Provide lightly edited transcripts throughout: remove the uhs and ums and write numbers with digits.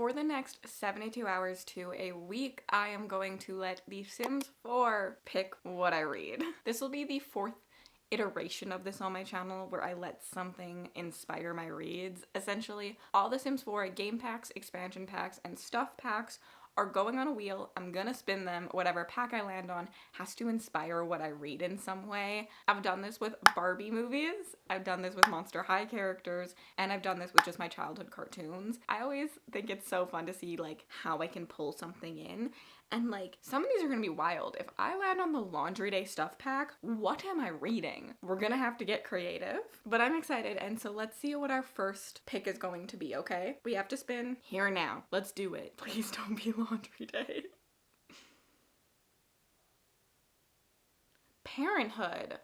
For the next 72 hours to a week, I am going to let The Sims 4 pick what I read. This will be the fourth iteration of this on my channel where I let something inspire my reads. Essentially, all the Sims 4 game packs, expansion packs, and stuff packs are going on a wheel. I'm gonna spin them. Whatever pack I land on has to inspire what I read in some way. I've done this with Barbie movies, I've done this with Monster High characters, and I've done this with just my childhood cartoons. I always think it's so fun to see like how I can pull something in. And like, some of these are gonna be wild. If I land on the Laundry Day stuff pack, what am I reading? We're gonna have to get creative. But I'm excited, and so let's see what our first pick is going to be, okay? We have to spin here and now. Let's do it. Please don't be Laundry Day. Parenthood.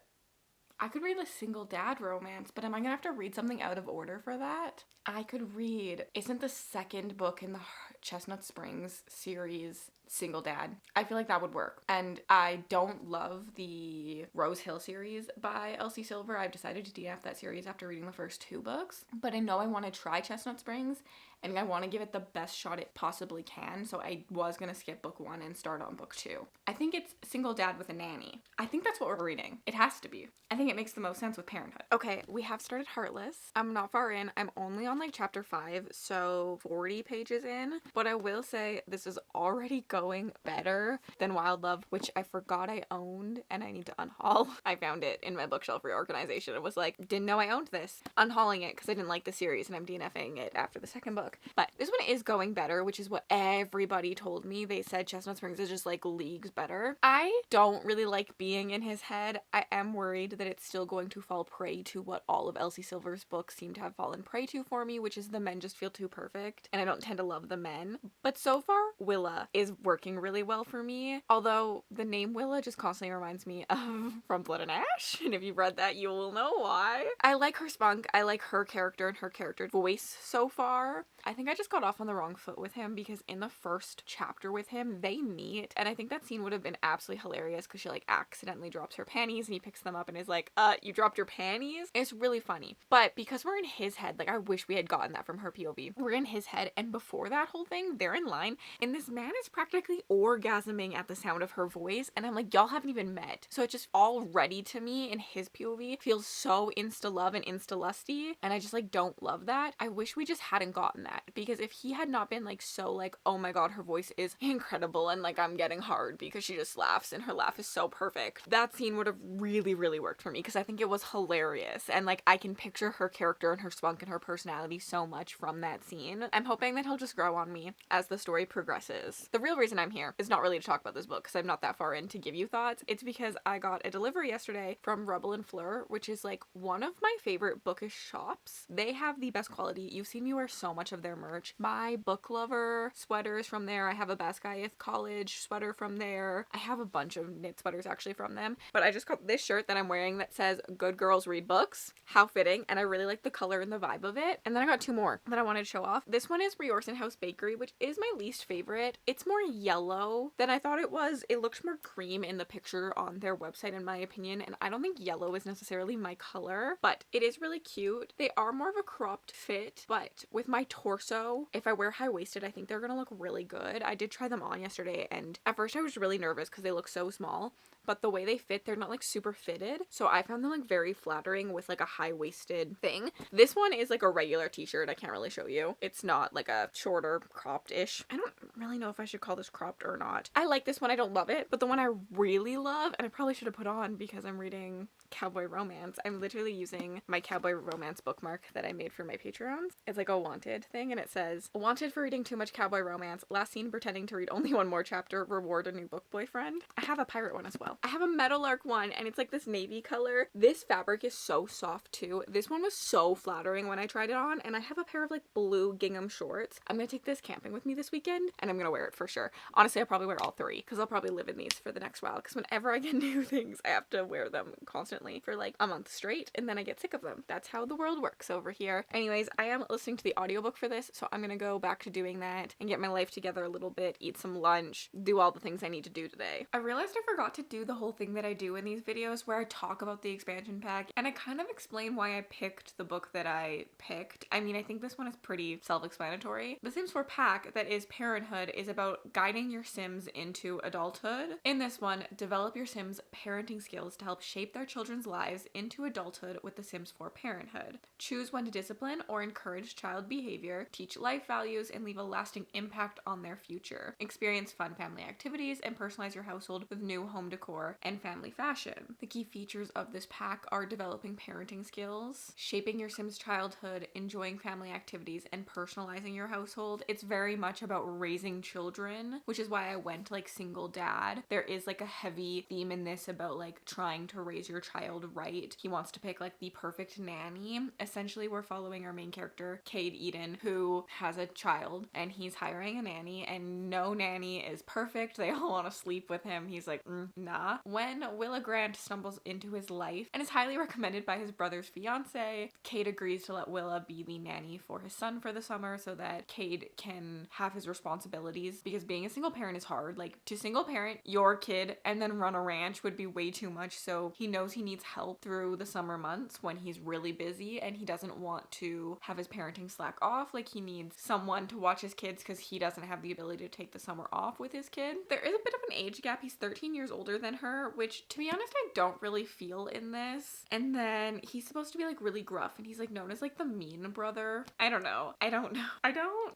I could read a single dad romance, but am I gonna have to read something out of order for that? I could read, isn't the second book in the Chestnut Springs series single dad? I feel like that would work. And I don't love the Rose Hill series by Elsie Silver. I've decided to DNF that series after reading the first 2 books, but I know I want to try Chestnut Springs and I want to give it the best shot it possibly can, so I was gonna skip book 1 and start on book 2. I think it's single dad with a nanny. I think that's what we're reading. It has to be. I think it makes the most sense with Parenthood. Okay, we have started Heartless. I'm not far in. I'm only on like chapter 5, so 40 pages in, but I will say this is already going better than Wild Love, which I forgot I owned and I need to unhaul. I found it in my bookshelf reorganization. It was like, didn't know I owned this. Unhauling it because I didn't like the series and I'm DNFing it after the second book. But this one is going better, which is what everybody told me. They said Chestnut Springs is just like leagues better. I don't really like being in his head. I am worried that it's still going to fall prey to what all of Elsie Silver's books seem to have fallen prey to for me, which is the men just feel too perfect, and I don't tend to love the men. But so far, Willa is working really well for me, although the name Willa just constantly reminds me of From Blood and Ash, and if you've read that, you will know why. I like her spunk, I like her character and her character voice so far. I think I just got off on the wrong foot with him because in the first chapter with him, they meet, and I think that scene would have been absolutely hilarious because she like accidentally drops her panties and he picks them up and is like, you dropped your panties? It's really funny. But because we're in his head, like I wish we had gotten that from her POV. We're in his head, and before that whole thing, they're in line, and this man is practically orgasming at the sound of her voice, and I'm like, y'all haven't even met. So it just already to me in his POV feels so insta-love and insta-lusty, and I just like don't love that. I wish we just hadn't gotten that, because if he had not been like so like, oh my god, her voice is incredible and like I'm getting hard because she just laughs and her laugh is so perfect, that scene would have really worked for me because I think it was hilarious, and like I can picture her character and her spunk and her personality so much from that scene. I'm hoping that he'll just grow on me as the story progresses. The real reason I'm here is not really to talk about this book because I'm not that far in to give you thoughts. It's because I got a delivery yesterday from Rebel and Fleur, which is like one of my favorite bookish shops. They have the best quality. You've seen me wear so much of their merch. My book lover sweaters from there. I have a Basquiat College sweater from there. I have a bunch of knit sweaters actually from them, but I just got this shirt that I'm wearing that says "Good Girls Read Books." How fitting, and I really like the color and the vibe of it. And then I got 2 more that I wanted to show off. This one is Riorsan House Bakery, which is my least favorite. It's more yellow than I thought it was. It looked more cream in the picture on their website in my opinion, and I don't think yellow is necessarily my color, but it is really cute. They are more of a cropped fit, but with my torso, if I wear high-waisted, I think they're gonna look really good. I did try them on yesterday, and at first I was really nervous because they look so small, but the way they fit, they're not like super fitted, so I found them like very flattering with like a high-waisted thing. This one is like a regular t-shirt. I can't really show you. It's not like a shorter cropped-ish. I don't really know if I should call this cropped or not. I like this one. I don't love it, but the one I really love, and I probably should have put on because I'm reading Cowboy Romance. I'm literally using my Cowboy Romance bookmark that I made for my Patreons. It's like a wanted thing, and it says, "Wanted for reading too much Cowboy Romance. Last seen pretending to read only one more chapter. Reward a new book boyfriend." I have a pirate one as well. I have a Meadowlark one, and it's like this navy color. This fabric is so soft too. This one was so flattering when I tried it on, and I have a pair of like blue gingham shorts. I'm gonna take this camping with me this weekend, and I'm gonna wear it for sure. Honestly, I'll probably wear all 3 because I'll probably live in these for the next while, because whenever I get new things, I have to wear them constantly for like a month straight, and then I get sick of them. That's how the world works over here. Anyways, I am listening to the audiobook for for this, so I'm gonna go back to doing that and get my life together a little bit, eat some lunch, do all the things I need to do today. I realized I forgot to do the whole thing that I do in these videos where I talk about the expansion pack and I kind of explain why I picked the book that I picked. I mean, I think this one is pretty self-explanatory. The Sims 4 pack that is Parenthood is about guiding your Sims into adulthood. In this one, develop your Sims' parenting skills to help shape their children's lives into adulthood with The Sims 4 Parenthood. Choose when to discipline or encourage child behavior, teach life values, and leave a lasting impact on their future. Experience fun family activities and personalize your household with new home decor and family fashion. The key features of this pack are developing parenting skills, shaping your Sims' childhood, enjoying family activities, and personalizing your household. It's very much about raising children, which is why I went like single dad. There is like a heavy theme in this about like trying to raise your child right. He wants to pick like the perfect nanny. Essentially, we're following our main character, Cade Eden, who has a child and he's hiring a nanny, and no nanny is perfect. They all want to sleep with him. He's like, nah. When Willa Grant stumbles into his life and is highly recommended by his brother's fiance, Cade agrees to let Willa be the nanny for his son for the summer so that Cade can have his responsibilities, because being a single parent is hard. Like, to single parent your kid and then run a ranch would be way too much, so he knows he needs help through the summer months when he's really busy and he doesn't want to have his parenting slack off. Like, he needs someone to watch his kids because he doesn't have the ability to take the summer off with his kid. There is a bit of an age gap. He's 13 years older than her, which to be honest I don't really feel in this. And then he's supposed to be like really gruff and he's like known as like the mean brother. I don't know.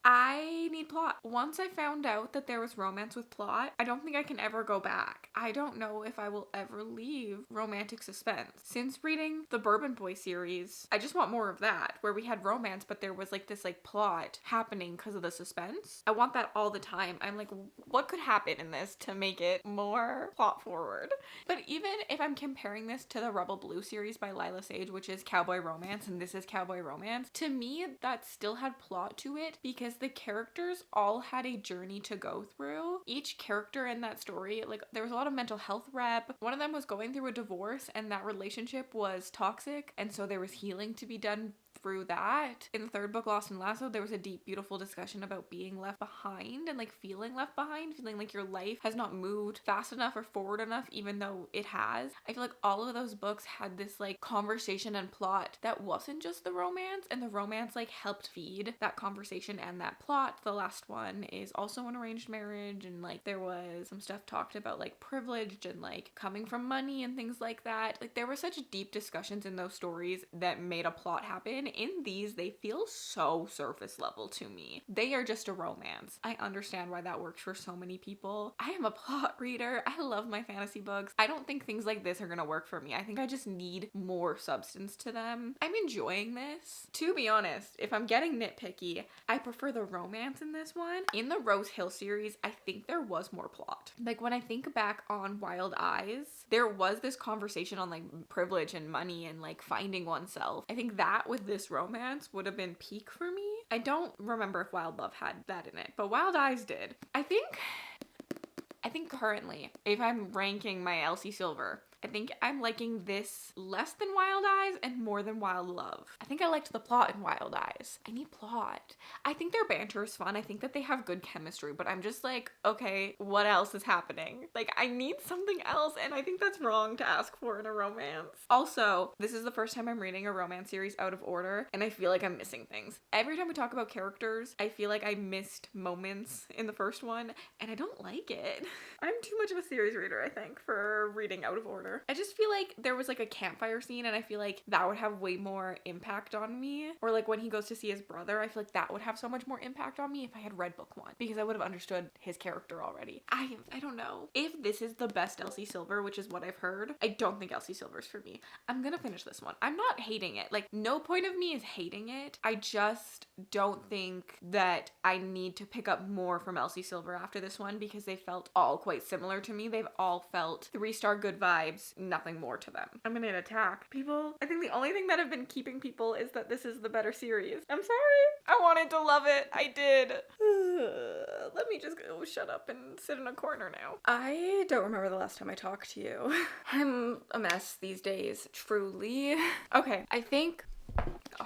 I need plot. Once I found out that there was romance with plot, I don't think I can ever go back. I don't know if I will ever leave romantic suspense. Since reading the Bourbon Boy series, I just want more of that, where we had romance but there was like this like plot happening because of the suspense. I want that all the time. I'm like, what could happen in this to make it more plot forward? But even if I'm comparing this to the Rebel Blue series by Lila Sage, which is cowboy romance, and this is cowboy romance, to me that still had plot to it because the characters all had a journey to go through. Each character in that story, like, there was a lot of mental health rep. One of them was going through a divorce and that relationship was toxic, and so there was healing to be done through that. In the third book, Lost in Lasso, there was a deep, beautiful discussion about being left behind and like feeling left behind, feeling like your life has not moved fast enough or forward enough, even though it has. I feel like all of those books had this like conversation and plot that wasn't just the romance, and the romance like helped feed that conversation and that plot. The last one is also an arranged marriage, and like there was some stuff talked about like privilege and like coming from money and things like that. Like, there were such deep discussions in those stories that made a plot happen. In these, they feel so surface level to me. They are just a romance. I understand why that works for so many people. I am a plot reader. I love my fantasy books. I don't think things like this are gonna work for me. I think I just need more substance to them. I'm enjoying this. To be honest, if I'm getting nitpicky, I prefer the romance in this one. In the Rose Hill series, I think there was more plot. Like, when I think back on Wild Eyes, there was this conversation on like privilege and money and like finding oneself. I think that with this romance would have been peak for me. I don't remember if Wild Love had that in it, but Wild Eyes did. I think currently, if I'm ranking my Elsie Silver, I think I'm liking this less than Wild Eyes and more than Wild Love. I think I liked the plot in Wild Eyes. I need plot. I think their banter is fun. I think that they have good chemistry, but I'm just like, okay, what else is happening? Like, I need something else, and I think that's wrong to ask for in a romance. Also, this is the first time I'm reading a romance series out of order, and I feel like I'm missing things. Every time we talk about characters, I feel like I missed moments in the first one, and I don't like it. I'm too much of a series reader, I think, for reading out of order. I just feel like there was like a campfire scene, and I feel like that would have way more impact on me. Or like when he goes to see his brother, I feel like that would have so much more impact on me if I had read book one, because I would have understood his character already. I don't know. If this is the best Elsie Silver, which is what I've heard, I don't think Elsie Silver's for me. I'm gonna finish this one. I'm not hating it. Like, no point of me is hating it. I just don't think that I need to pick up more from Elsie Silver after this one, because they felt all quite similar to me. They've all felt 3-star good vibes, nothing more to them. I'm gonna attack people. I think the only thing that have been keeping people is that this is the better series. I'm sorry. I wanted to love it. I did. Let me just go shut up and sit in a corner now. I don't remember the last time I talked to you. I'm a mess these days, truly. Okay, I think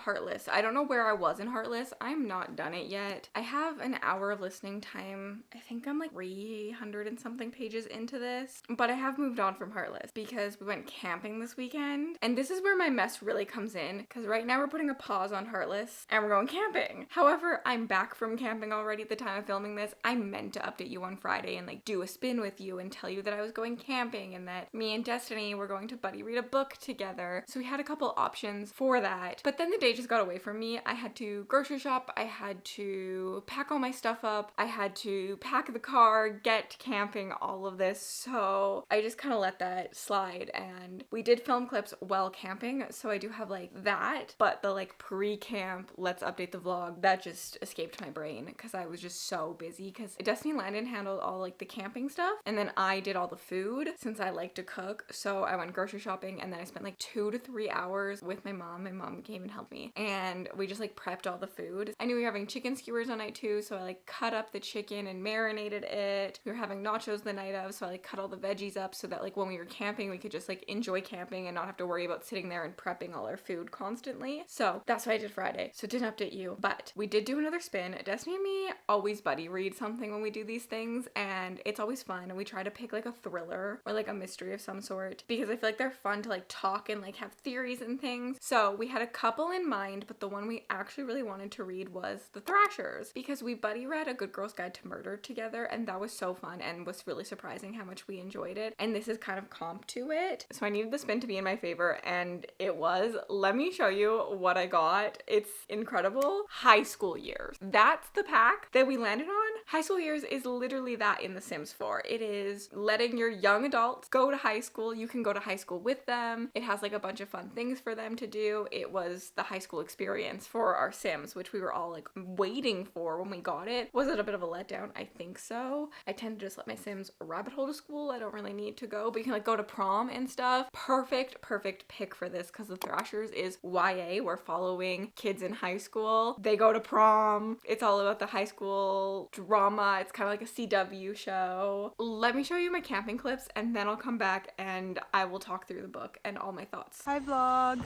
Heartless. I don't know where I was in Heartless. I'm not done it yet. I have an hour of listening time. I think I'm like 300 and something pages into this, but I have moved on from Heartless because we went camping this weekend. And this is where my mess really comes in, because right now we're putting a pause on Heartless and we're going camping. However, I'm back from camping already at the time of filming this. I meant to update you on Friday and like do a spin with you and tell you that I was going camping and that me and Destiny were going to buddy read a book together. So we had a couple options for that. But then the day just got away from me. I had to grocery shop. I had to pack all my stuff up. I had to pack the car, get camping, all of this. So I just kind of let that slide, and we did film clips while camping. So I do have like that, but the like pre-camp, let's update the vlog, that just escaped my brain because I was just so busy, because Destiny and Landon handled all like the camping stuff and then I did all the food since I like to cook. So I went grocery shopping and then I spent like 2 to 3 hours with my mom. My mom came and helped me and we just like prepped all the food. I knew we were having chicken skewers on night 2, so I like cut up the chicken and marinated it. We were having nachos the night of, so I like cut all the veggies up so that like when we were camping we could just like enjoy camping and not have to worry about sitting there and prepping all our food constantly. So that's what I did Friday. So didn't update you, but we did do another spin. Destiny and me always buddy read something when we do these things, and it's always fun, and we try to pick like a thriller or like a mystery of some sort because I feel like they're fun to like talk and like have theories and things. So we had a couple in mind, but the one we actually really wanted to read was The Thrashers, because we buddy read A Good Girl's Guide to Murder together, and that was so fun and was really surprising how much we enjoyed it, and this is kind of comp to it. So I needed the spin to be in my favor, and it was. Let me show you what I got. It's incredible. High School Years. That's the pack that we landed on. High School Years is literally that in The Sims 4. It is letting your young adults go to high school. You can go to high school with them. It has like a bunch of fun things for them to do. It was the high school experience for our Sims, which we were all like waiting for when we got it. Was it a bit of a letdown? I think so. I tend to just let my Sims rabbit hole to school. I don't really need to go, but you can like go to prom and stuff. Perfect pick for this because The Thrashers is YA. We're following kids in high school. They go to prom. It's all about the high school drama. It's kind of like a CW show. Let me show you my camping clips and then I'll come back and I will talk through the book and all my thoughts. Hi vlog.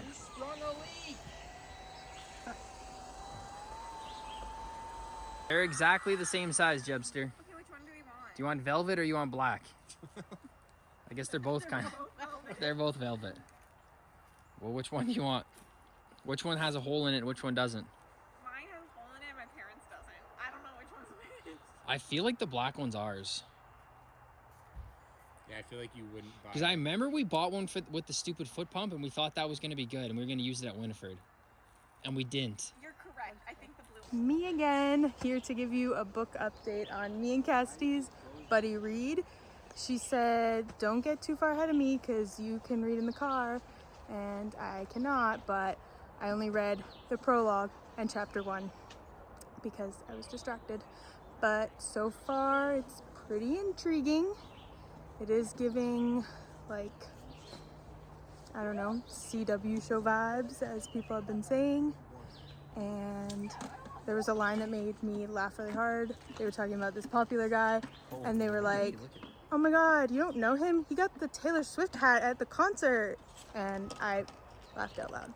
They're exactly the same size, Jebster. Okay, which one do we want? Do you want velvet or you want black? I guess they're both kind of... They're both velvet. Well, which one do you want? Which one has a hole in it, which one doesn't? Mine has a hole in it, my parents' doesn't. I don't know which one's which. I feel like the black one's ours. Yeah, I feel like you wouldn't buy Because I remember we bought one with the stupid foot pump and we thought that was going to be good and we were going to use it at Winifred. And we didn't. You're correct. I think the blue. Me again, here to give you a book update on me and Cassidy's buddy read. She said, don't get too far ahead of me because you can read in the car, and I cannot, but I only read the prologue and chapter 1 because I was distracted. But so far, it's pretty intriguing. It is giving, like, I don't know, CW show vibes, as people have been saying. And there was a line that made me laugh really hard. They were talking about this popular guy, and they were like, oh my god, you don't know him? He got the Taylor Swift hat at the concert. And I laughed out loud.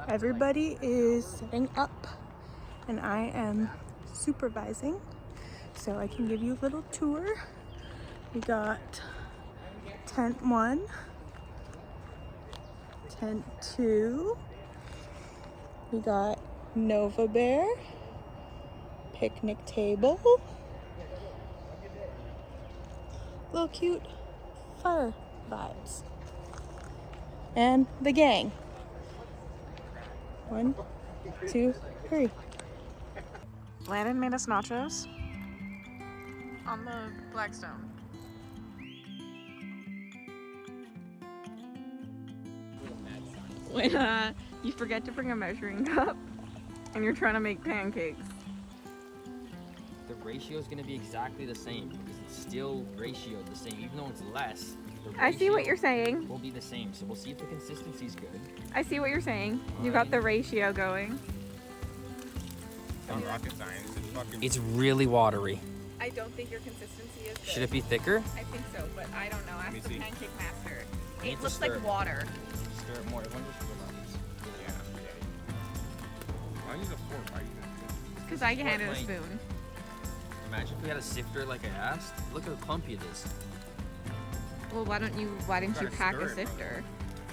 Everybody is setting up, and I am supervising, so I can give you a little tour. We got tent 1, tent 2, we got Nova Bear, picnic table, little cute fur vibes, and the gang. 1, 2, 3. Landon made us nachos on the Blackstone. When you forget to bring a measuring cup and you're trying to make pancakes. The ratio is going to be exactly the same because it's still ratioed the same, even though it's less. I see what you're saying. Will be the same, so we'll see if the consistency is good. I see what you're saying. You got the ratio going. It's not rocket science. It's fucking. It's really watery. I don't think your consistency is good. Should it be thicker? I think so, but I don't know. me Ask the see. pancake master. I need It to looks stir like it. water. Stir it more. Everyone just put it on these. Yeah, use a fork. Why use a Because I What, handed a like- spoon. Imagine if we had a sifter like I asked. Look how clumpy it is. Well, why didn't you Gotta pack stir a it, sifter?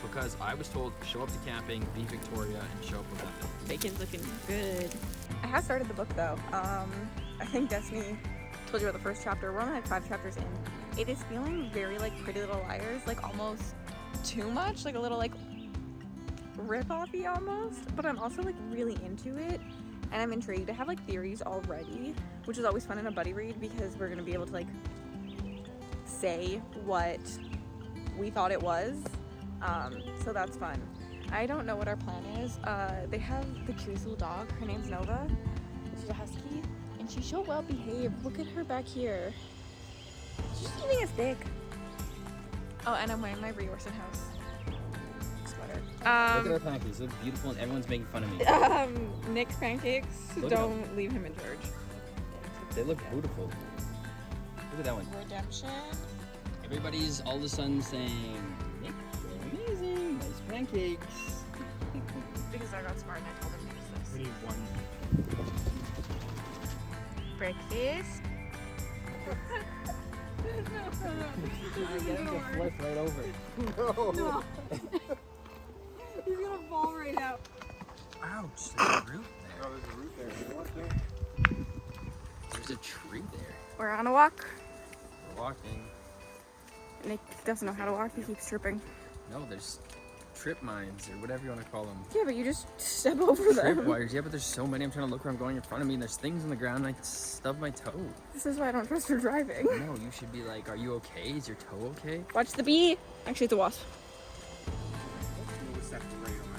Because I was told show up to camping, be Victoria, and show up with nothing. Bacon's looking good. I have started the book though. I think Destiny told you about the first chapter. We're only like 5 chapters in. It is feeling very like Pretty Little Liars, like almost too much, like a little like rip-offy almost. But I'm also like really into it, and I'm intrigued. I have like theories already, which is always fun in a buddy read because we're gonna be able to like say what we thought it was. So that's fun. I don't know what our plan is. They have the cutest little dog. Her name's Nova. She's a husky, and she's so well behaved. Look at her back here. She's eating a stick. Oh, and I'm wearing my Brie Orson House sweater. Look at our pancakes. They look beautiful, and everyone's making fun of me. Nick's pancakes. Look at Don't leave him in charge. They look beautiful. Look at that one. Redemption. Everybody's all of a sudden saying, Nick, you're amazing. Nice pancakes. Because I got smart and I told him to use We this. need one. Breakfast. Get him to flip right over. No. He's gonna fall right now. Ouch, there's a root there. Oh, there's a root there. You want that? There's a tree there. We're on a walk. We're walking. Nick doesn't know how to walk. He keeps tripping. No, there's trip mines or whatever you want to call them. Yeah, but you just step over Trip them. wires. Yeah, but there's so many. I'm trying to look where I'm going in front of me, and there's things on the ground, and I can stub my toe. This is why I don't trust her driving. No, you should be like, are you okay? Is your toe okay? Watch the bee. Actually, it's a wasp. We'll set the radar on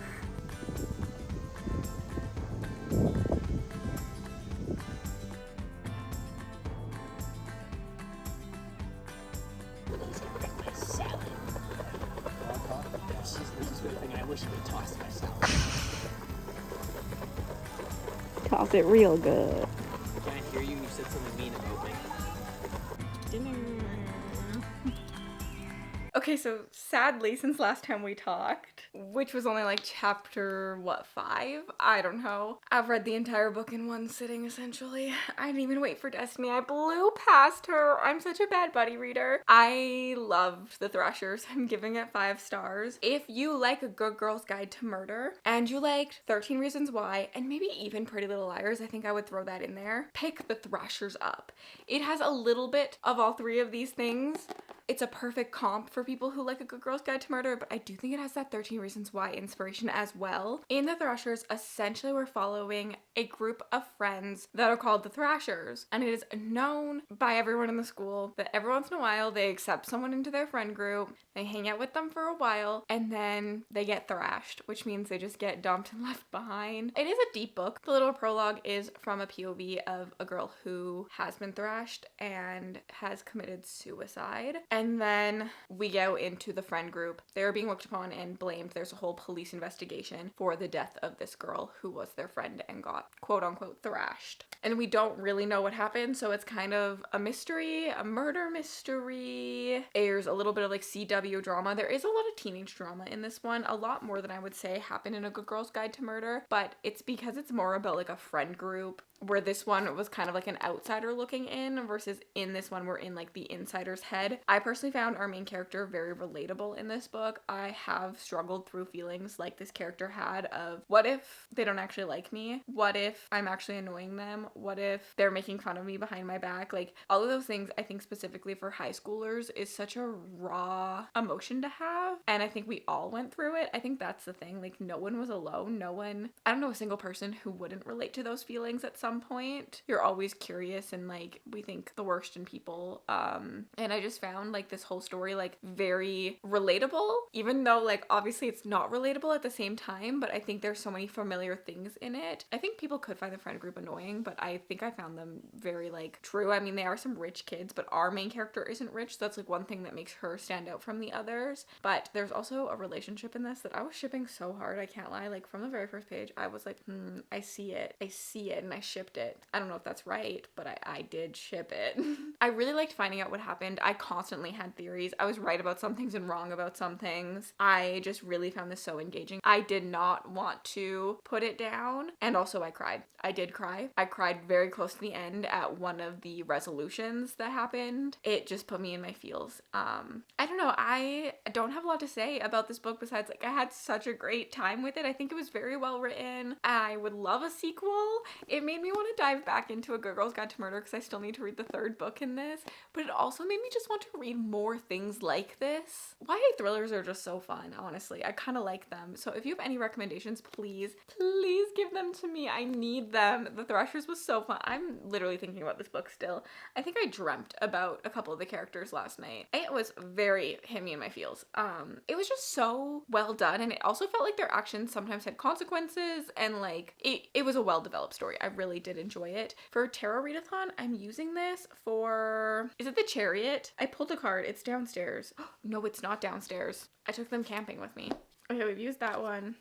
Toss it real good. I can't hear you. You said something mean about me. Okay, so sadly, since last time we talked, which was only like chapter, 5? I don't know. I've read the entire book in one sitting, essentially. I didn't even wait for Destiny. I blew past her. I'm such a bad buddy reader. I loved The Thrashers. I'm giving it 5 stars. If you like A Good Girl's Guide to Murder, and you liked 13 Reasons Why, and maybe even Pretty Little Liars, I think I would throw that in there. Pick The Thrashers up. It has a little bit of all 3 of these things. It's a perfect comp for people who like A Good Girl's Guide to Murder, but I do think it has that 13 Reasons Why inspiration as well. In The Thrashers, essentially we're following a group of friends that are called the Thrashers, and it is known by everyone in the school that every once in a while they accept someone into their friend group, they hang out with them for a while, and then they get thrashed, which means they just get dumped and left behind. It is a deep book. The little prologue is from a POV of a girl who has been thrashed and has committed suicide. And then we go into the friend group. They're being looked upon and blamed. There's a whole police investigation for the death of this girl who was their friend and got quote unquote thrashed. And we don't really know what happened, so it's kind of a mystery, a murder mystery. There's a little bit of like CW drama. There is a lot of teenage drama in this one, a lot more than I would say happened in A Good Girl's Guide to Murder, but it's because it's more about like a friend group, where this one was kind of like an outsider looking in versus in this one we're in like the insider's head. I personally found our main character very relatable in this book. I have struggled through feelings like this character had of what if they don't actually like me? What if I'm actually annoying them? What if they're making fun of me behind my back? Like all of those things I think specifically for high schoolers is such a raw emotion to have, and I think we all went through it. I think that's the thing, like no one was alone. I don't know a single person who wouldn't relate to those feelings at some point. You're always curious and like we think the worst in people, and I just found like this whole story like very relatable, even though like obviously it's not relatable at the same time, but I think there's so many familiar things in it. I think people could find the friend group annoying, but I think I found them very like true. I mean, they are some rich kids, but our main character isn't rich, so that's like one thing that makes her stand out from the others. But there's also a relationship in this that I was shipping so hard, I can't lie. Like from the very first page I was like, I see it and I ship shipped it. I don't know if that's right, but I did ship it. I really liked finding out what happened. I constantly had theories. I was right about some things and wrong about some things. I just really found this so engaging. I did not want to put it down. And also I cried. I did cry. I cried very close to the end at one of the resolutions that happened. It just put me in my feels. I don't know. I don't have a lot to say about this book besides like I had such a great time with it. I think it was very well written. I would love a sequel. It made me want to dive back into A Good Girl's Guide to Murder because I still need to read the third book in this, but it also made me just want to read more things like this. YA thrillers are just so fun, honestly. I kind of like them. So if you have any recommendations, please give them to me. I need them. The Threshers was so fun. I'm literally thinking about this book still. I think I dreamt about a couple of the characters last night. It was very hit me in my feels. It was just so well done, and it also felt like their actions sometimes had consequences, and like it was a well-developed story. I really did enjoy it. For Tarot Readathon, I'm using this for, is it the Chariot? I pulled a card. It's downstairs. No, it's not downstairs. I took them camping with me. Okay, we've used that one.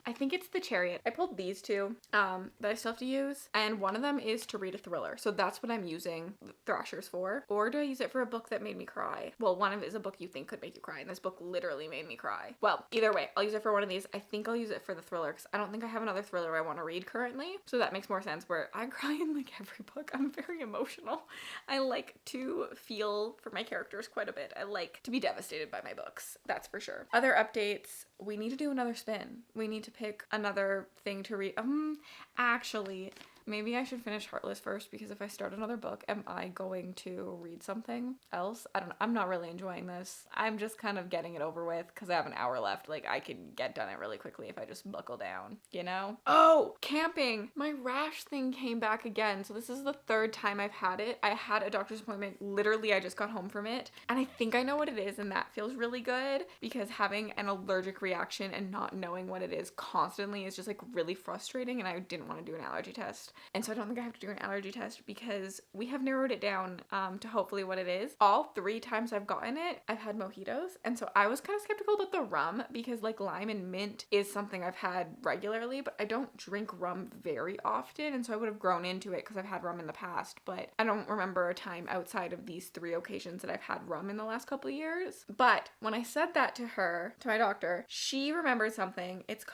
I think it's the Chariot. I pulled these two that I still have to use, and one of them is to read a thriller. So that's what I'm using Threshers for. Or do I use it for a book that made me cry? Well, one of it is a book you think could make you cry, and this book literally made me cry. Well, either way, I'll use it for one of these. I think I'll use it for the thriller because I don't think I have another thriller I want to read currently. So that makes more sense where I cry in like every book. I'm very emotional. I like to feel for my characters quite a bit. I like to be devastated by my books. That's for sure. Other updates. We need to do another spin. We need to pick another thing to read. Actually, maybe I should finish Heartless first because if I start another book, am I going to read something else? I don't know. I'm not really enjoying this. I'm just kind of getting it over with because I have an hour left. Like, I could get done it really quickly if I just buckle down, you know? Oh, camping. My rash thing came back again. So this is the third time I've had it. I had a doctor's appointment. Literally, I just got home from it. And I think I know what it is, and that feels really good because having an allergic reaction and not knowing what it is constantly is just like really frustrating, and I didn't want to do an allergy test. And so I don't think I have to do an allergy test because we have narrowed it down to hopefully what it is. All 3 times I've gotten it, I've had mojitos. And so I was kind of skeptical about the rum because like lime and mint is something I've had regularly, but I don't drink rum very often. And so I would have grown into it because I've had rum in the past, but I don't remember a time outside of these 3 occasions that I've had rum in the last couple of years. But when I said that to her, to my doctor, she remembered something. It's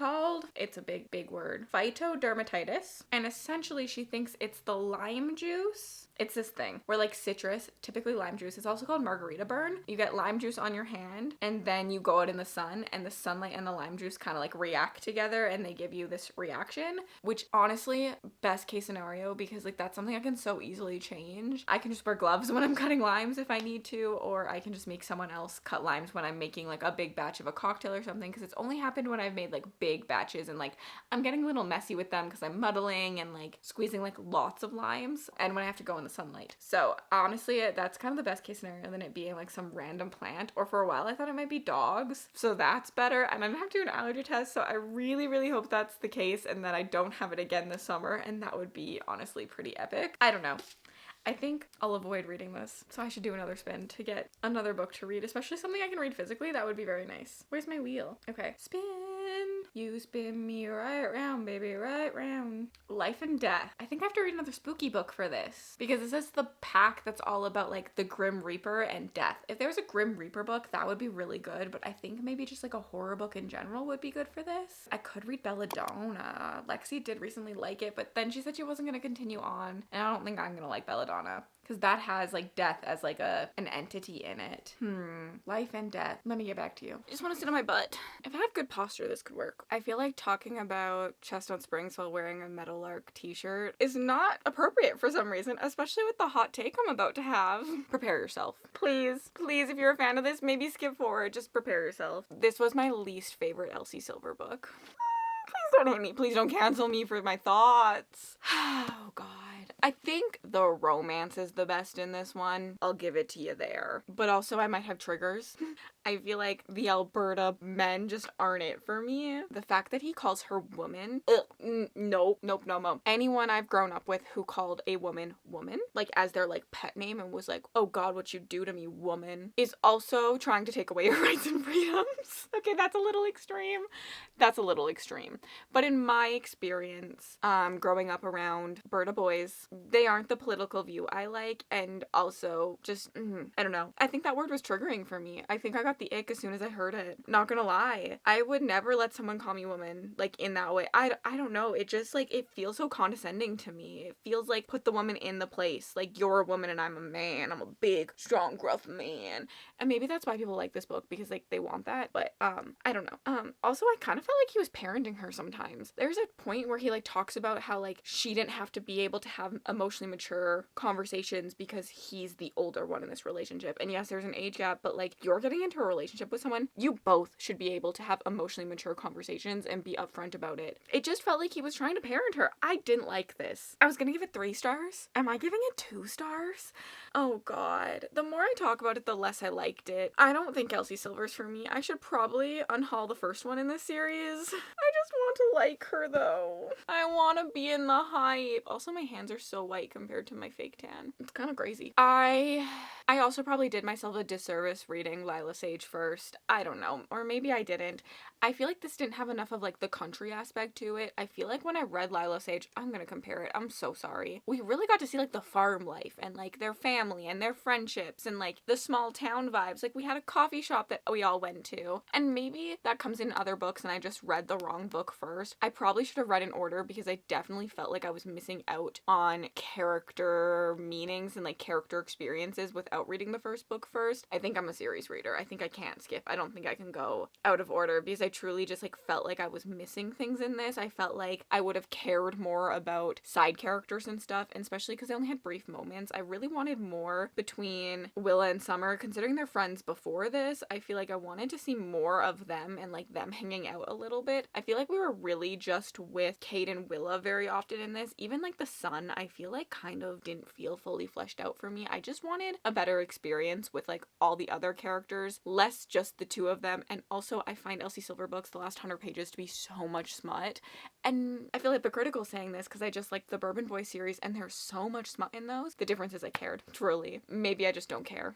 a big word, phytodermatitis. And essentially she thinks it's the lime juice. It's this thing where like citrus, typically lime juice, is also called margarita burn. You get lime juice on your hand and then you go out in the sun and the sunlight and the lime juice kind of like react together and they give you this reaction, which honestly, best case scenario because like that's something I can so easily change. I can just wear gloves when I'm cutting limes if I need to, or I can just make someone else cut limes when I'm making like a big batch of a cocktail or something, because it's only happened when I've made like big batches and like I'm getting a little messy with them because I'm muddling and like squeezing like lots of limes and when I have to go in the sunlight. So honestly, that's kind of the best case scenario than it being like some random plant, or for a while I thought it might be dogs. So that's better, and I don't have to do an allergy test, so I really hope that's the case and that I don't have it again this summer, and that would be honestly pretty epic. I don't know. I think I'll avoid reading this, so I should do another spin to get another book to read, especially something I can read physically. That would be very nice. Where's my wheel? Okay. Spin. You spin me right round, baby, right round. Life and Death. I think I have to read another spooky book for this because this is the pack that's all about like the Grim Reaper and death. If there was a Grim Reaper book, that would be really good, but I think maybe just like a horror book in general would be good for this. I could read Belladonna. Lexi did recently like it, but then she said she wasn't going to continue on, and I don't think I'm going to like Belladonna because that has like death as like an entity in it. Life and Death. Let me get back to you. I just want to sit on my butt. If I have good posture, this could work. I feel like talking about Chestnut Springs while wearing a Meadowlark t-shirt is not appropriate for some reason, especially with the hot take I'm about to have. Prepare yourself. Please, if you're a fan of this, maybe skip forward. Just prepare yourself. This was my least favorite Elsie Silver book. Please don't hate me. Please don't cancel me for my thoughts. Oh, God. I think the romance is the best in this one. I'll give it to you there. But also I might have triggers. I feel like the Alberta men just aren't it for me. The fact that he calls her woman, nope. Anyone I've grown up with who called a woman, like as their like pet name and was like, oh God, what you do to me, woman, is also trying to take away your rights and freedoms. Okay, that's a little extreme. But in my experience, growing up around Berta boys, they aren't the political view I like, and also just, I don't know. I think that word was triggering for me. I think I got the ick as soon as I heard it. Not gonna lie. I would never let someone call me woman, like, in that way. I don't know. It just, like, it feels so condescending to me. It feels like put the woman in the place. Like, you're a woman and I'm a man. I'm a big, strong, gruff man. And maybe that's why people like this book, because, like, they want that. But, I don't know. Also, I kind of felt like he was parenting her sometimes. There's a point where he, like, talks about how, like, she didn't have to be able to have emotionally mature conversations because he's the older one in this relationship. And yes, there's an age gap, but, like, you're getting into a relationship with someone, you both should be able to have emotionally mature conversations and be upfront about it. It just felt like he was trying to parent her. I didn't like this. I was gonna give it 3 stars. Am I giving it 2 stars? Oh God. The more I talk about it, the less I liked it. I don't think Elsie Silver's for me. I should probably unhaul the first one in this series. I just want to like her though. I want to be in the hype. Also, my hands are so white compared to my fake tan. It's kind of crazy. I also probably did myself a disservice reading Lila Sage first. I don't know. Or maybe I didn't. I feel like this didn't have enough of like the country aspect to it. I feel like when I read Lila Sage, I'm gonna compare it. I'm so sorry. We really got to see like the farm life and like their family and their friendships and like the small town vibes. Like we had a coffee shop that we all went to. And maybe that comes in other books and I just read the wrong book first. I probably should have read in order because I definitely felt like I was missing out on character meanings and like character experiences without reading the first book first. I think I'm a series reader. I think I can't skip. I don't think I can go out of order because I truly just like felt like I was missing things in this. I felt like I would have cared more about side characters and stuff, and especially because I only had brief moments. I really wanted more between Willa and Summer. Considering they're friends before this, I feel like I wanted to see more of them and like them hanging out a little bit. I feel like we were really just with Kate and Willa very often in this. Even like the son, I feel like kind of didn't feel fully fleshed out for me. I just wanted a better experience with like all the other characters, less just the 2 of them. And also I find Elsie Silver books, the last 100 pages, to be so much smut. And I feel hypocritical saying this because I just like the Bourbon Boy series and there's so much smut in those. The difference is I cared, truly. Maybe I just don't care.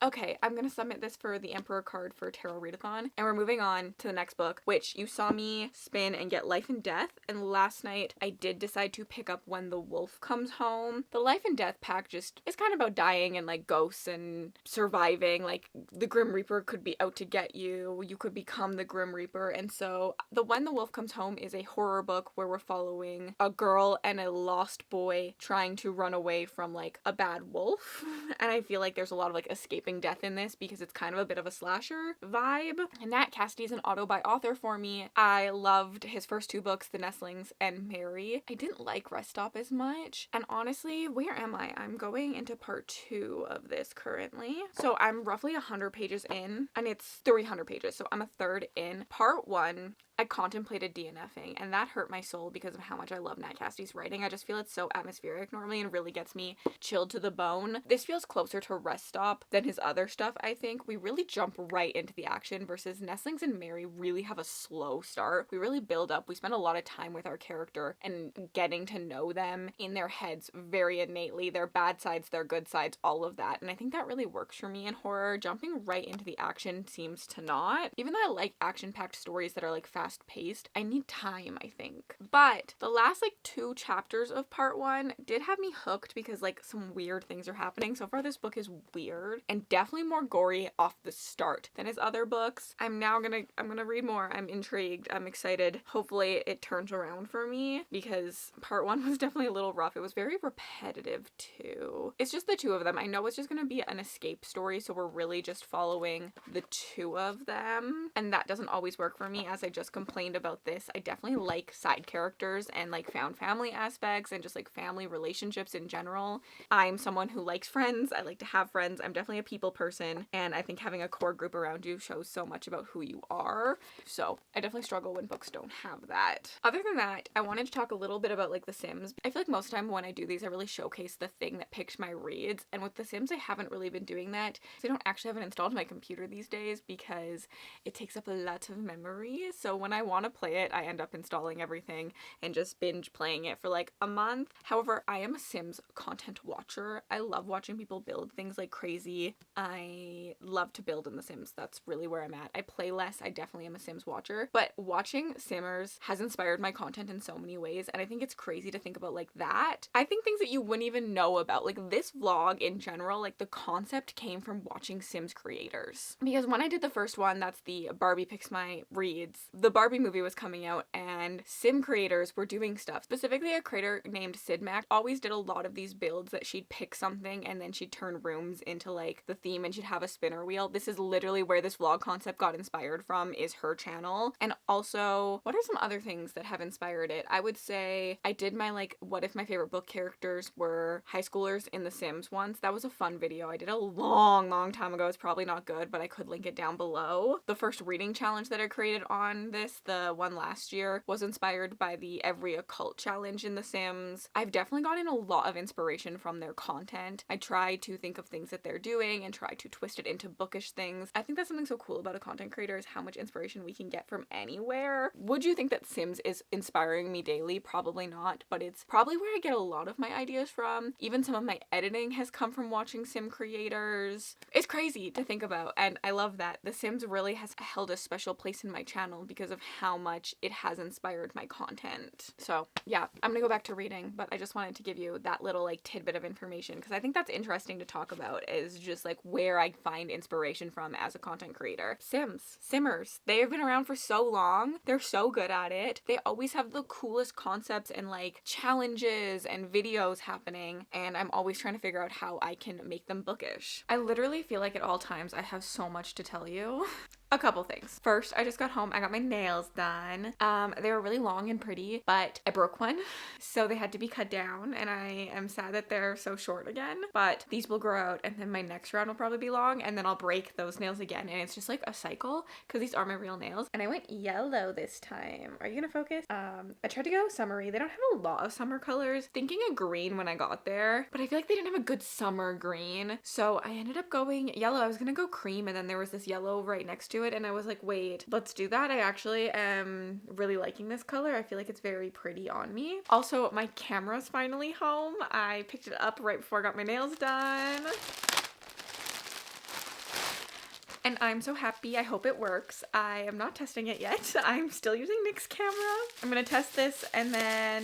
Okay, I'm gonna submit this for the Emperor card for Tarot Readathon. And we're moving on to the next book, which you saw me spin and get Life and Death. And last night I did decide to pick up When the Wolf Comes Home. The Life and Death pack just is kind of about dying and like ghosts and surviving. Like the Grim Reaper could be out to get you. You could become the Grim Reaper. And so the When the Wolf Comes Home is a horror book where we're following a girl and a lost boy trying to run away from like a bad wolf. And I feel like there's a lot of like escaping death in this because it's kind of a bit of a slasher vibe. And Nat Cassidy's an auto-buy author for me. I loved his first 2 books, The Nestlings and Mary. I didn't like Rest Stop as much. And honestly, where am I? I'm going into part 2 of this currently. So I'm roughly 100 pages in and it's 300 pages. So I'm a third in. Part 1, I contemplated DNFing, and that hurt my soul because of how much I love Nat Cassidy's writing. I just feel it's so atmospheric normally and really gets me chilled to the bone. This feels closer to Rest Stop than his other stuff, I think. We really jump right into the action versus Nestlings and Mary really have a slow start. We really build up. We spend a lot of time with our character and getting to know them in their heads very innately, their bad sides, their good sides, all of that. And I think that really works for me in horror. Jumping right into the action seems to not. Even though I like action-packed stories that are like fast paced, I need time, I think. But the last like 2 chapters of part 1 did have me hooked because like some weird things are happening. So far this book is weird and definitely more gory off the start than his other books. I'm gonna read more. I'm intrigued. I'm excited. Hopefully it turns around for me because part 1 was definitely a little rough. It was very repetitive too. It's just the 2 of them. I know it's just gonna be an escape story, so we're really just following the 2 of them, and that doesn't always work for me as I just complained about this. I definitely like side characters and like found family aspects and just like family relationships in general. I'm someone who likes friends. I like to have friends. I'm definitely a people person, and I think having a core group around you shows so much about who you are. So I definitely struggle when books don't have that. Other than that, I wanted to talk a little bit about like The Sims. I feel like most of the time when I do these, I really showcase the thing that picked my reads, and with The Sims I haven't really been doing that. So I don't actually have it installed on my computer these days because it takes up a lot of memory. So when I want to play it, I end up installing everything and just binge playing it for like a month. However, I am a Sims content watcher. I love watching people build things like crazy. I love to build in The Sims. That's really where I'm at. I play less. I definitely am a Sims watcher, but watching Simmers has inspired my content in so many ways, and I think it's crazy to think about like that. I think things that you wouldn't even know about, like this vlog in general, like the concept came from watching Sims creators. Because when I did the first one, that's the Barbie Picks My Reads, the Barbie movie was coming out and Sim creators were doing stuff. Specifically, a creator named Sidmac always did a lot of these builds that she'd pick something and then she'd turn rooms into like the theme, and she'd have a spinner wheel. This is literally where this vlog concept got inspired from, is her channel. And also, what are some other things that have inspired it? I would say I did my like what if my favorite book characters were high schoolers in The Sims once. That was a fun video. I did a long time ago. It's probably not good, but I could link it down below. The first reading challenge that I created on this, the one last year, was inspired by the Every Occult challenge in The Sims. I've definitely gotten a lot of inspiration from their content. I try to think of things that they're doing and try to twist it into bookish things. I think that's something so cool about a content creator, is how much inspiration we can get from anywhere. Would you think that Sims is inspiring me daily? Probably not, but it's probably where I get a lot of my ideas from. Even some of my editing has come from watching Sim creators. It's crazy to think about, and I love that The Sims really has held a special place in my channel because of how much it has inspired my content. So yeah, I'm gonna go back to reading, but I just wanted to give you that little like tidbit of information because I think that's interesting to talk about, is just like where I find inspiration from as a content creator. Simmers, they have been around for so long. They're so good at it. They always have the coolest concepts and like challenges and videos happening, and I'm always trying to figure out how I can make them bookish. I literally feel like at all times I have so much to tell you. A couple things. First, I just got home. I got my nails done. They were really long and pretty, but I broke one, so they had to be cut down, and I am sad that they're so short again. But these will grow out, and then my next round will probably be long, and then I'll break those nails again, and it's just like a cycle because these are my real nails. And I went yellow this time. Are you gonna focus? I tried to go summery. They don't have a lot of summer colors. Thinking a green when I got there, but I feel like they didn't have a good summer green, so I ended up going yellow. I was gonna go cream, and then there was this yellow right next to it, and I was like, wait, let's do that. I actually am really liking this color. I feel like it's very pretty on me. Also, my camera's finally home. I picked it up right before I got my nails done. And I'm so happy. I hope it works. I am not testing it yet. I'm still using Nick's camera. I'm gonna test this and then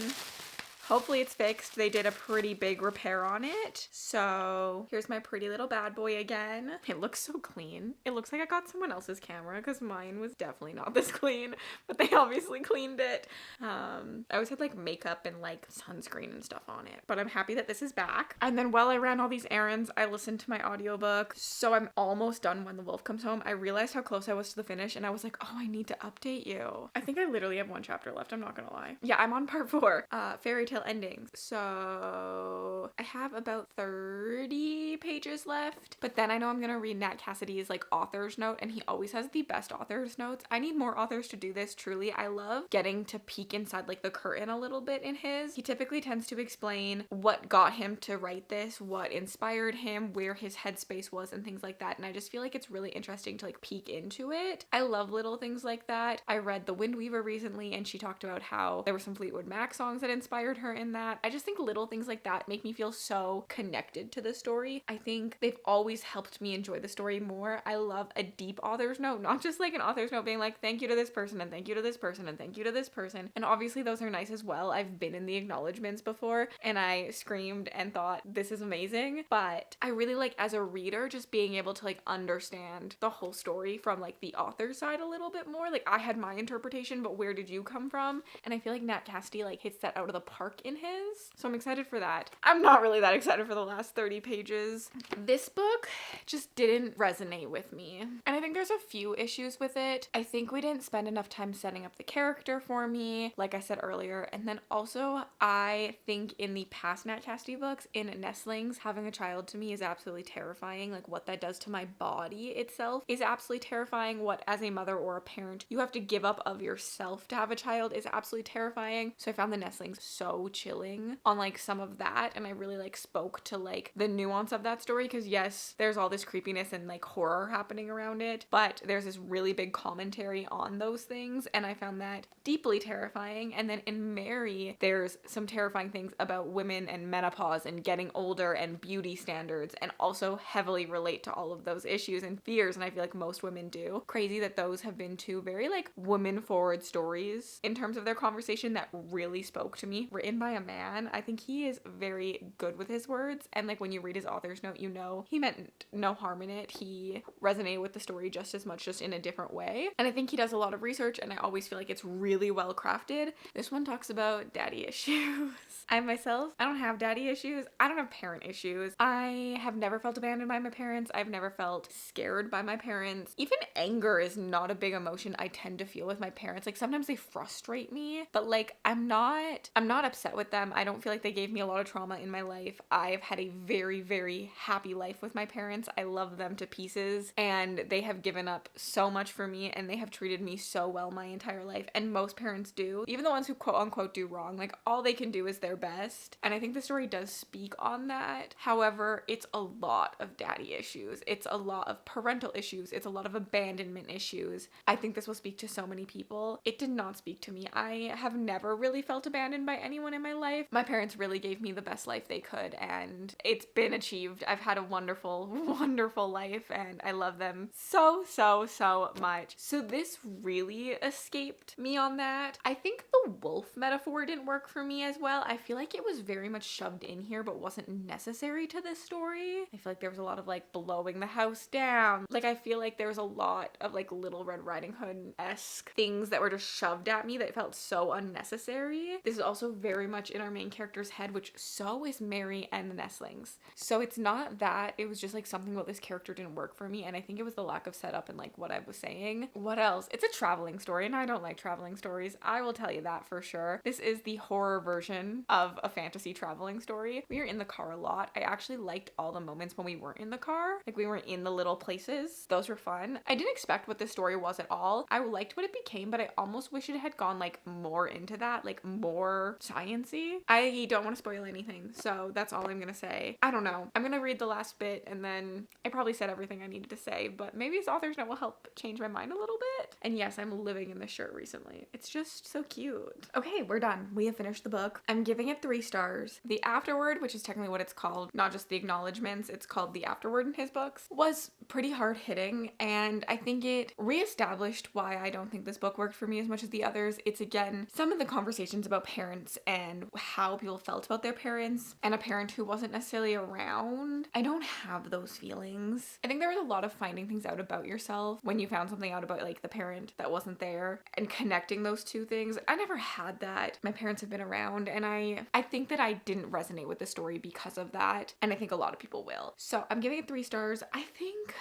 hopefully it's fixed. They did a pretty big repair on it. So here's my pretty little bad boy again. It looks so clean. It looks like I got someone else's camera because mine was definitely not this clean, but they obviously cleaned it. I always had like makeup and like sunscreen and stuff on it, but I'm happy that this is back. And then while I ran all these errands, I listened to my audiobook. So I'm almost done When the Wolf Comes Home. I realized how close I was to the finish and I was like, oh, I need to update you. I think I literally have one chapter left. I'm not gonna lie. Yeah, I'm on part 4. Fairy Tale Endings. So I have about 30 pages left, but then I know I'm gonna read Nat Cassidy's like author's note, and he always has the best author's notes. I need more authors to do this, truly. I love getting to peek inside like the curtain a little bit in his. He typically tends to explain what got him to write this, what inspired him, where his headspace was, and things like that, and I just feel like it's really interesting to like peek into it. I love little things like that. I read The Wind Weaver recently, and she talked about how there were some Fleetwood Mac songs that inspired her in that. I just think little things like that make me feel so connected to the story. I think they've always helped me enjoy the story more. I love a deep author's note, not just like an author's note being like, thank you to this person and thank you to this person and thank you to this person. And obviously those are nice as well. I've been in the acknowledgements before and I screamed and thought this is amazing, but I really like as a reader just being able to like understand the whole story from like the author's side a little bit more. Like I had my interpretation, but where did you come from? And I feel like Nat Cassidy like hits that out of the park in his. So I'm excited for that. I'm not really that excited for the last 30 pages. This book just didn't resonate with me. And I think there's a few issues with it. I think we didn't spend enough time setting up the character for me, like I said earlier. And then also, I think in the past Nat Cassidy books, in Nestlings, having a child to me is absolutely terrifying. Like what that does to my body itself is absolutely terrifying. What as a mother or a parent you have to give up of yourself to have a child is absolutely terrifying. So I found the Nestlings so chilling on like some of that, and I really like spoke to like the nuance of that story, because yes, there's all this creepiness and like horror happening around it, but there's this really big commentary on those things, and I found that deeply terrifying. And then in Mary, there's some terrifying things about women and menopause and getting older and beauty standards, and also heavily relate to all of those issues and fears, and I feel like most women do. Crazy that those have been two very like women forward stories in terms of their conversation that really spoke to me, written by a man. I think he is very good with his words, and like when you read his author's note, you know he meant no harm in it. He resonated with the story just as much, just in a different way, and I think he does a lot of research, and I always feel like it's really well crafted. This one talks about daddy issues. I myself, I don't have daddy issues. I don't have parent issues. I have never felt abandoned by my parents. I've never felt scared by my parents. Even anger is not a big emotion I tend to feel with my parents. Like sometimes they frustrate me, but like I'm not upset with them. I don't feel like they gave me a lot of trauma in my life. I've had a very, very happy life with my parents. I love them to pieces, and they have given up so much for me, and they have treated me so well my entire life. And most parents do, even the ones who quote unquote do wrong. Like all they can do is their best. And I think the story does speak on that. However, it's a lot of daddy issues. It's a lot of parental issues. It's a lot of abandonment issues. I think this will speak to so many people. It did not speak to me. I have never really felt abandoned by anyone in my life. My parents really gave me the best life they could, and it's been achieved. I've had a wonderful, wonderful life, and I love them so, so, so much. So this really escaped me on that. I think the wolf metaphor didn't work for me as well. I feel like it was very much shoved in here, but wasn't necessary to this story. I feel like there was a lot of like blowing the house down. Like I feel like there was a lot of like Little Red Riding Hood-esque things that were just shoved at me that felt so unnecessary. This is also very much in our main character's head, which so is Mary and the Nestlings. So it's not that, it was just like something about this character didn't work for me, and I think it was the lack of setup and like what I was saying. What else? It's a traveling story, and I don't like traveling stories. I will tell you that for sure. This is the horror version of a fantasy traveling story. We were in the car a lot. I actually liked all the moments when we weren't in the car. Like we weren't in the little places. Those were fun. I didn't expect what this story was at all. I liked what it became, but I almost wish it had gone like more into that, like more science-y. I don't want to spoil anything, so that's all I'm gonna say. I don't know. I'm gonna read the last bit, and then I probably said everything I needed to say, but maybe this author's note will help change my mind a little bit. And yes, I'm living in this shirt recently. It's just so cute. Okay, we're done. We have finished the book. I'm giving it 3 stars. The afterword, which is technically what it's called, not just the acknowledgements, it's called the afterword in his books, was pretty hard hitting, and I think it reestablished why I don't think this book worked for me as much as the others. It's again some of the conversations about parents and how people felt about their parents, and a parent who wasn't necessarily around. I don't have those feelings. I think there was a lot of finding things out about yourself when you found something out about like the parent that wasn't there, and connecting those two things. I never had that. My parents have been around, and I think that I didn't resonate with the story because of that, and I think a lot of people will. So I'm giving it 3 stars. I think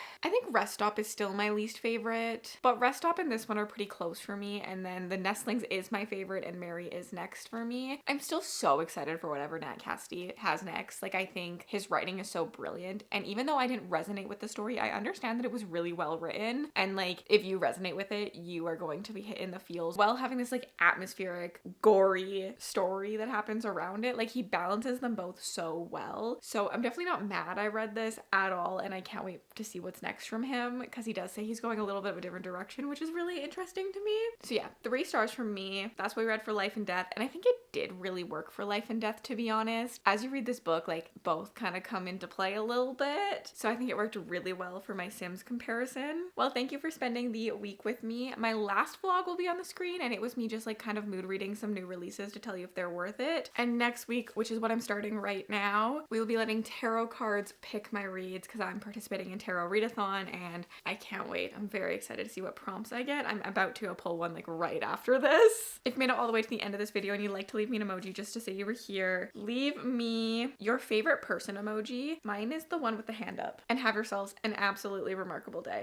Rest Stop is still my least favorite, but Rest Stop and this one are pretty close for me, and then The Nestlings is my favorite, and Mary is next for me. I'm still so excited for whatever Nat Cassidy has next. Like I think his writing is so brilliant, and even though I didn't resonate with the story, I understand that it was really well written, and like if you resonate with it, you are going to be hit in the feels while having this like atmospheric, gory story that happens around it. Like he balances them both so well. So I'm definitely not mad I read this at all, and I can't wait to see what's next from him, because he does say he's going a little bit of a different direction, which is really interesting to me. So yeah, 3 stars from me. That's what we read for Life and Death, and I think it did really work for Life and Death, to be honest. As you read this book, like both kind of come into play a little bit, so I think it worked really well for my Sims comparison. Well, thank you for spending the week with me. My last vlog will be on the screen, and it was me just like kind of mood reading some new releases to tell you if they're worth it. And next week, which is what I'm starting right now, we will be letting tarot cards pick my reads, because I'm participating in Tarot Readathon, and I can't wait. I'm very excited to see what prompts I get. I'm about to pull one like right after this. If you made it all the way to the end of this video and you'd like to leave me an emoji just to say you were here, leave me your favorite person emoji. Mine is the one with the hand up. up and have yourselves an absolutely remarkable day.